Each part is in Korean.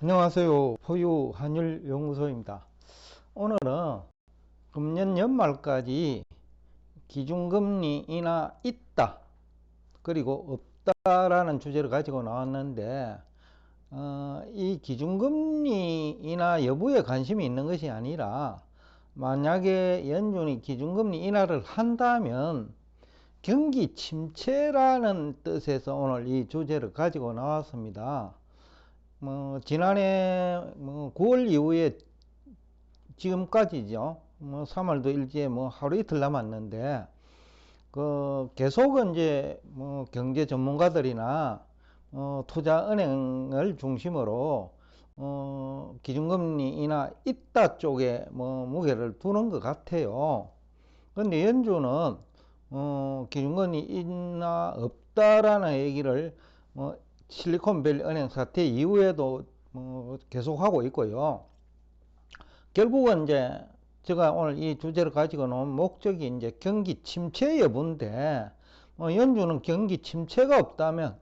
안녕하세요. 포유 한율연구소입니다. 오늘은 금년 연말까지 기준금리 인하 있다 그리고 없다라는 주제를 가지고 나왔는데 이 기준금리 인하 여부에 관심이 있는 것이 아니라 만약에 연준이 기준금리 인하를 한다면 경기 침체라는 뜻에서 오늘 이 주제를 가지고 나왔습니다. 지난해 9월 이후에 지금까지죠. 3월도 일제 하루 이틀 남았는데, 계속 이제 경제 전문가들이나 투자은행을 중심으로 기준금리 인하 있다 쪽에 무게를 두는 것 같아요. 근데 연준은 기준금리 인하 없다라는 얘기를 실리콘밸리 은행 사태 이후에도 계속하고 있고요. 결국은 이제 제가 오늘 이 주제를 가지고 놓은 목적이 이제 경기 침체 여부인데, 연준은 경기 침체가 없다면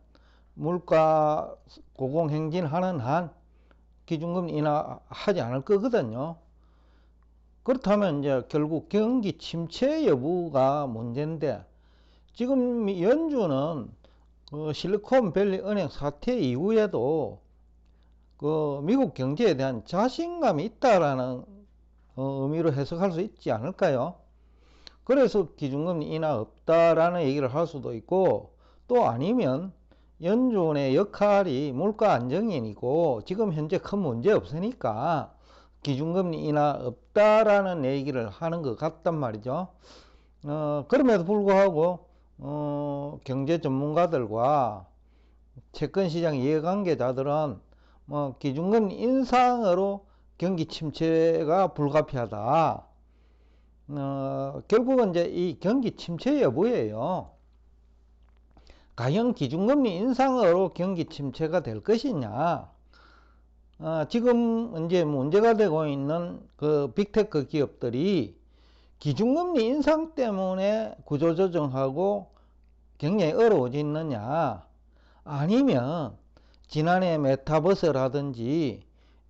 물가 고공행진하는 한 기준금리 인하하지 않을 거거든요. 그렇다면 이제 결국 경기 침체 여부가 문제인데, 지금 연준은 실리콘밸리 은행 사태 이후에도 미국 경제에 대한 자신감이 있다라는 의미로 해석할 수 있지 않을까요? 그래서 기준금리 인하 없다라는 얘기를 할 수도 있고, 또 아니면 연준의 역할이 물가 안정인이고 지금 현재 큰 문제 없으니까 기준금리 인하 없다라는 얘기를 하는 것 같단 말이죠. 그럼에도 불구하고 경제 전문가들과 채권시장 이해관계자들은 기준금리 인상으로 경기 침체가 불가피하다. 결국은 이제 이 경기 침체 여부예요. 과연 기준금리 인상으로 경기 침체가 될 것이냐? 지금 이제 문제가 되고 있는 빅테크 기업들이 기준금리 인상 때문에 구조조정하고 굉장히 어려워지느냐, 아니면 지난해 메타버스라든지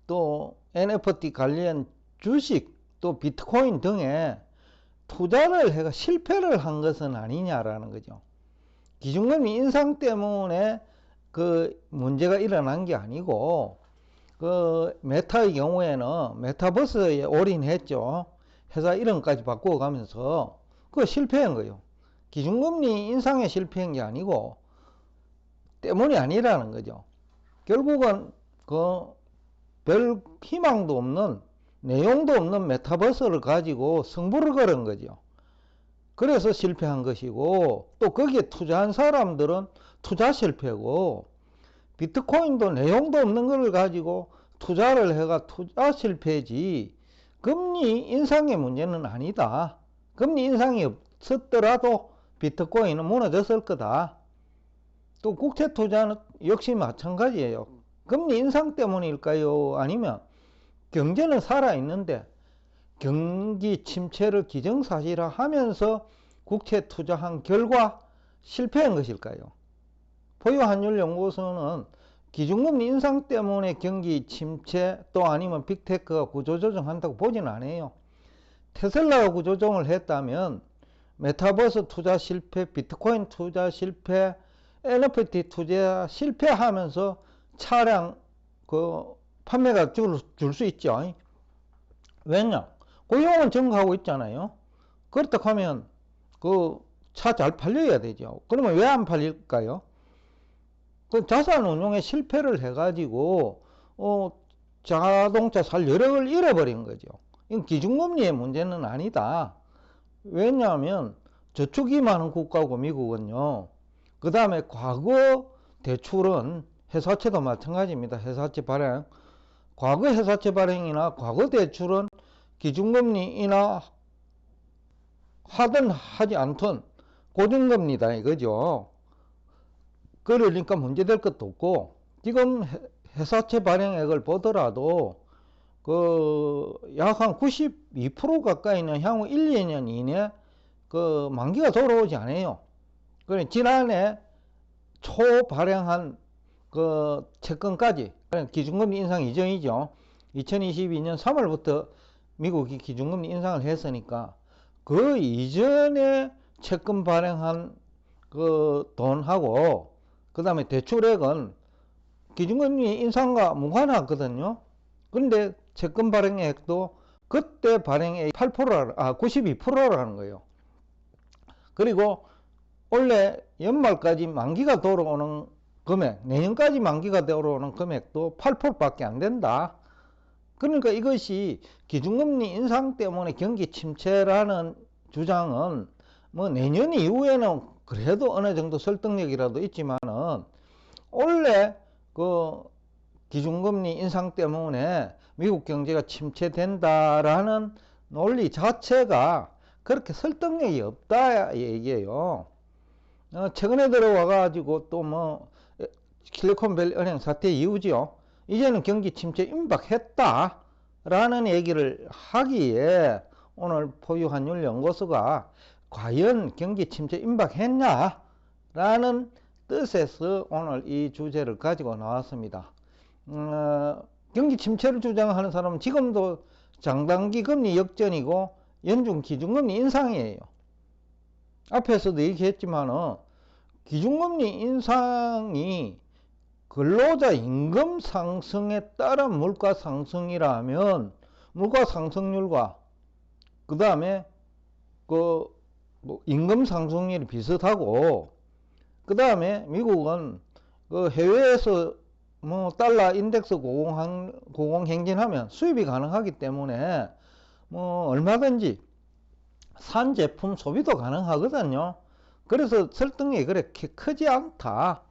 또 NFT 관련 주식 또 비트코인 등에 투자를 해가 실패를 한 것은 아니냐라는 거죠. 기준금리 인상 때문에 문제가 일어난 게 아니고, 메타의 경우에는 메타버스에 올인했죠. 회사 이름까지 바꾸어가면서 실패한 거예요. 기준금리 인상에 실패한 게 아니고 때문이 아니라는 거죠. 결국은 별 희망도 없는, 내용도 없는 메타버스를 가지고 승부를 걸은 거죠. 그래서 실패한 것이고, 또 거기에 투자한 사람들은 투자 실패고, 비트코인도 내용도 없는 걸 가지고 투자를 해가 투자 실패지 금리 인상의 문제는 아니다. 금리 인상이 없었더라도 비트코인은 무너졌을 거다. 또 국채 투자는 역시 마찬가지예요. 금리 인상 때문일까요? 아니면 경제는 살아있는데 경기 침체를 기정사실화하면서 국채 투자한 결과 실패한 것일까요? 포유한율연구소는 기준금리 인상 때문에 경기 침체 또 아니면 빅테크가 구조조정한다고 보지는 않아요. 테슬라가 구조조정을 했다면 메타버스 투자 실패, 비트코인 투자 실패, NFT 투자 실패하면서 차량 판매가 줄 수 있죠. 왜냐? 고용은 증가하고 있잖아요. 그렇다고 하면 차 잘 팔려야 되죠. 그러면 왜 안 팔릴까요? 자산 운용에 실패를 해가지고 자동차 살 여력을 잃어버린 거죠. 이건 기준금리의 문제는 아니다. 왜냐하면 저축이 많은 국가고 미국은요. 그 다음에 과거 대출은 회사채도 마찬가지입니다. 회사채 발행. 과거 회사채 발행이나 과거 대출은 기준금리 인하 하든 하지 않든 고정금리다 이거죠. 그러니까 문제될 것도 없고, 지금 회사채 발행액을 보더라도 약 한 92% 가까이는 향후 1, 2년 이내 만기가 돌아오지 않아요. 그래 지난해 초 발행한 그 채권까지, 기준금리 인상 이전이죠. 2022년 3월부터 미국이 기준금리 인상을 했으니까 그 이전에 채권 발행한 그 돈하고 그 다음에 대출액은 기준금리 인상과 무관하거든요. 근데 채권 발행액도 그때 발행액 92%라는 거예요. 그리고 원래 연말까지 만기가 돌아오는 금액, 내년까지 만기가 돌아오는 금액도 8%밖에 안 된다. 그러니까 이것이 기준금리 인상 때문에 경기 침체라는 주장은 뭐 내년 이후에는 그래도 어느 정도 설득력이라도 있지만은 원래 그 기준금리 인상 때문에 미국 경제가 침체된다라는 논리 자체가 그렇게 설득력이 없다 얘기예요. 최근에 들어와 가지고 또 뭐 실리콘밸리 은행 사태 이후죠. 이제는 경기 침체 임박했다 라는 얘기를 하기에 오늘 포유환율 연구소가 과연 경기 침체 임박했냐 라는 뜻에서 오늘 이 주제를 가지고 나왔습니다. 경기 침체를 주장하는 사람은 지금도 장단기 금리 역전이고 연중 기준금리 인상이에요. 앞에서도 얘기했지만은 기준금리 인상이 근로자 임금 상승에 따른 물가 상승이라면 물가 상승률과 그 다음에 그 임금 상승률이 비슷하고 그 다음에 미국은 그 해외에서 뭐 달러 인덱스 고공행진하면 수입이 가능하기 때문에 뭐 얼마든지 산 제품 소비도 가능하거든요. 그래서 설득력이 그렇게 크지 않다.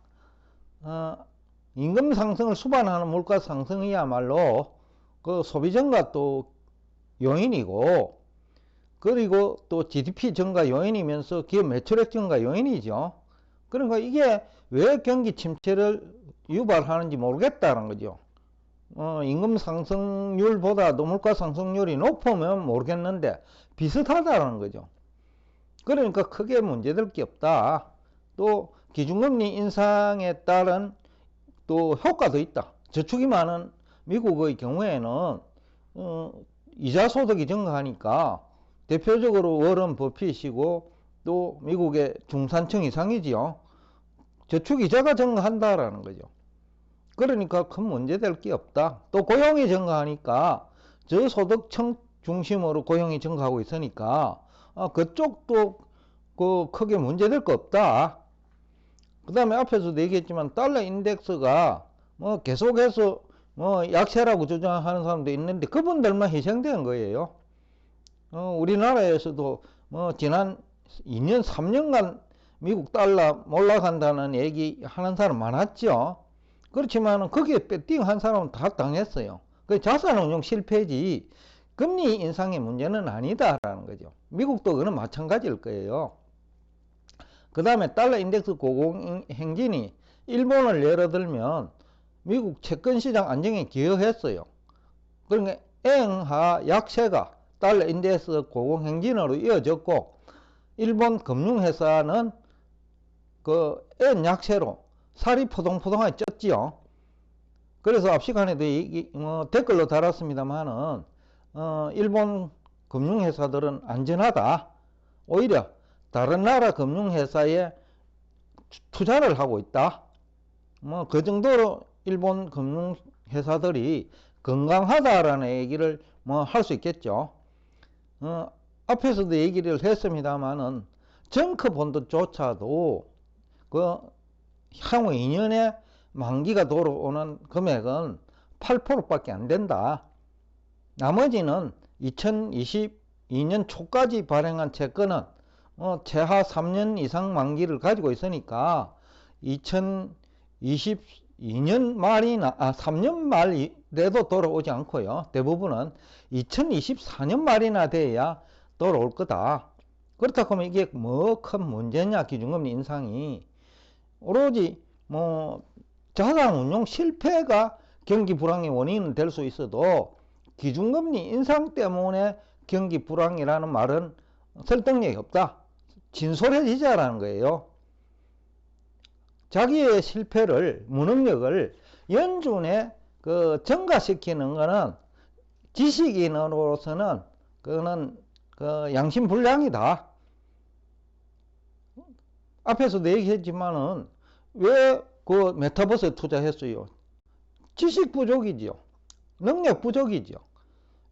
임금 상승을 수반하는 물가 상승이야말로 그 소비 증가 또 요인이고, 그리고 또 GDP 증가 요인이면서 기업 매출액 증가 요인이죠. 그러니까 이게 왜 경기 침체를 유발하는지 모르겠다는 거죠. 임금 상승률보다도 물가 상승률이 높으면 모르겠는데 비슷하다는 거죠. 그러니까 크게 문제될 게 없다. 또 기준금리 인상에 따른 또 효과도 있다. 저축이 많은 미국의 경우에는 이자 소득이 증가하니까 대표적으로 워런 버핏이고 또 미국의 중산층 이상이지요. 저축 이자가 증가한다라는 거죠. 그러니까 큰 문제 될 게 없다. 또 고용이 증가하니까 저소득층 중심으로 고용이 증가하고 있으니까 그쪽도 그 크게 문제될 거 없다. 그 다음에 앞에서도 얘기했지만 달러 인덱스가 뭐 계속해서 뭐 약세라고 주장하는 사람도 있는데 그분들만 희생된 거예요. 우리나라에서도 뭐 지난 2년 3년간 미국 달러 올라간다는 얘기 하는 사람 많았죠. 그렇지만 거기에 배팅한 사람은 다 당했어요. 그 자산운용 실패지 금리 인상의 문제는 아니다라는 거죠. 미국도 그는 마찬가지일 거예요. 그 다음에 달러 인덱스 고공행진이 일본을 예로 들면 미국 채권시장 안정에 기여했어요. 그러니까 엔화 약세가 달러 인덱스 고공행진으로 이어졌고 일본 금융회사는 그 엔 약세로 살이 포동포동하게 쪘지요. 그래서 앞 시간에도 댓글로 달았습니다만은 일본 금융회사들은 안전하다. 오히려 다른 나라 금융회사에 투자를 하고 있다. 뭐 그 정도로 일본 금융회사들이 건강하다라는 얘기를 뭐 할 수 있겠죠. 앞에서도 얘기를 했습니다만은 정크본드조차도 그 향후 2년에 만기가 돌아오는 금액은 8%밖에 안 된다. 나머지는 2022년 초까지 발행한 채권은 최하 3년 이상 만기를 가지고 있으니까 2022년 말이나 3년 말에도 돌아오지 않고요. 대부분은 2024년 말이나 돼야 돌아올 거다. 그렇다고 하면 이게 뭐 큰 문제냐, 기준금리 인상이. 오로지 뭐 자산운용 실패가 경기 불황의 원인은 될 수 있어도 기준금리 인상 때문에 경기 불황이라는 말은 설득력이 없다. 진솔해지자라는 거예요. 자기의 실패를, 무능력을 연준에 전가시키는 거는 지식인으로서는 그거는 양심불량이다. 앞에서도 얘기했지만은 왜 그 메타버스에 투자했어요? 지식 부족이죠. 능력 부족이죠.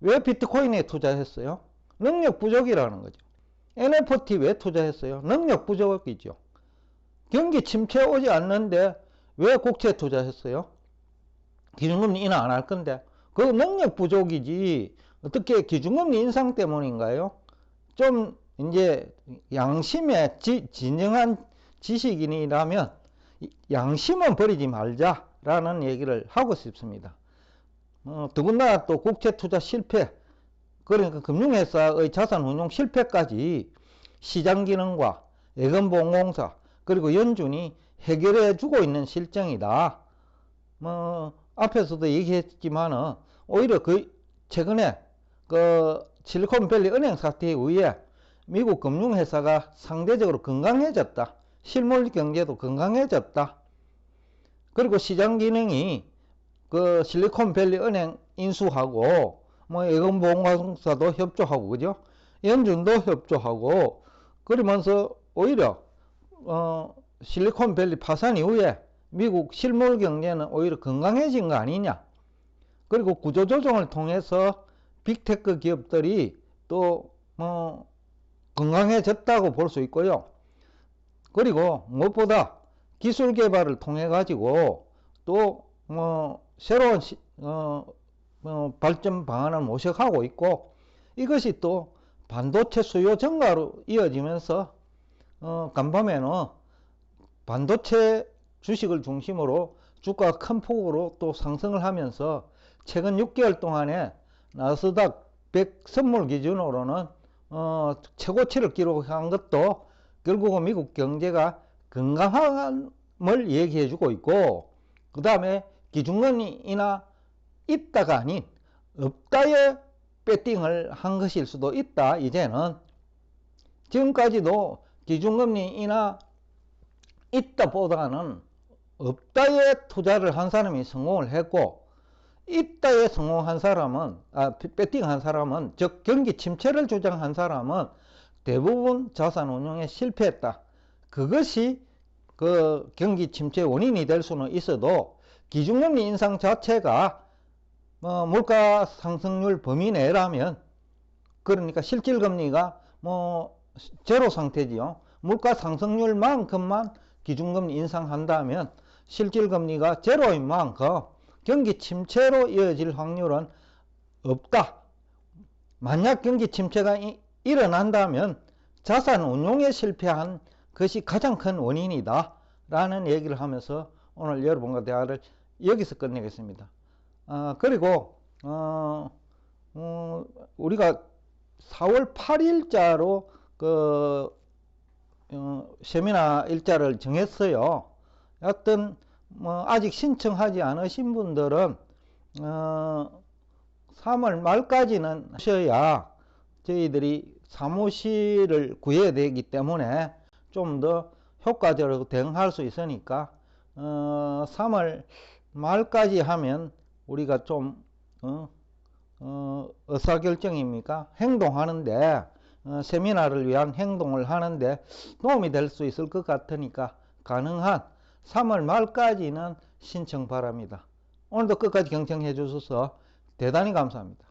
왜 비트코인에 투자했어요? 능력 부족이라는 거죠. NFT 왜 투자했어요? 능력 부족이죠. 경기 침체 오지 않는데 왜 국채 투자했어요? 기준금리 인하 안 할 건데. 그 능력 부족이지 어떻게 기준금리 인상 때문인가요? 좀 이제 양심에 진정한 지식인이라면 양심은 버리지 말자라는 얘기를 하고 싶습니다. 더군다나 또 국채 투자 실패, 그러니까 금융회사의 자산운용 실패까지 시장기능과 예금보험공사 그리고 연준이 해결해 주고 있는 실정이다. 앞에서도 얘기했지만은 오히려 최근에 실리콘밸리 은행 사태에 의해 미국 금융회사가 상대적으로 건강해졌다. 실물 경제도 건강해졌다. 그리고 시장 기능이 실리콘밸리 은행 인수하고 예금보험공사도 협조하고 그죠? 연준도 협조하고 그러면서 오히려 실리콘밸리 파산 이후에 미국 실물 경제는 오히려 건강해진 거 아니냐? 그리고 구조조정을 통해서 빅테크 기업들이 또 건강해졌다고 볼 수 있고요. 그리고 무엇보다 기술 개발을 통해 가지고 또 새로운 발전 방안을 모색하고 있고, 이것이 또 반도체 수요 증가로 이어지면서 간밤에는 반도체 주식을 중심으로 주가가 큰 폭으로 또 상승을 하면서 최근 6개월 동안에 나스닥 100 선물 기준으로는 최고치를 기록한 것도 결국은 미국 경제가 건강함을 얘기해 주고 있고, 그 다음에 기준금리 인하 있다가 아닌 없다에 배팅을 한 것일 수도 있다. 이제는 지금까지도 기준금리 인하 있다 보다는 없다에 투자를 한 사람이 성공을 했고, 있다에 성공한 사람은 배팅한 사람은, 즉 경기 침체를 주장한 사람은 대부분 자산운용에 실패했다. 그것이 경기 침체 원인이 될 수는 있어도 기준금리 인상 자체가 물가 상승률 범위 내라면, 그러니까 실질금리가 제로 상태지요. 물가 상승률만큼만 기준금리 인상한다면 실질금리가 제로인 만큼 경기 침체로 이어질 확률은 없다. 만약 경기 침체가 일어난다면 자산 운용에 실패한 것이 가장 큰 원인이다 라는 얘기를 하면서 오늘 여러분과 대화를 여기서 끝내겠습니다. 그리고 우리가 4월 8일자로 세미나 일자를 정했어요. 여하튼 아직 신청하지 않으신 분들은 3월 말까지는 하셔야 저희들이 사무실을 구해야 되기 때문에 좀 더 효과적으로 대응할 수 있으니까 3월 말까지 하면 우리가 좀 의사결정입니까? 행동하는데 세미나를 위한 행동을 하는데 도움이 될 수 있을 것 같으니까 가능한 3월 말까지는 신청 바랍니다. 오늘도 끝까지 경청해 주셔서 대단히 감사합니다.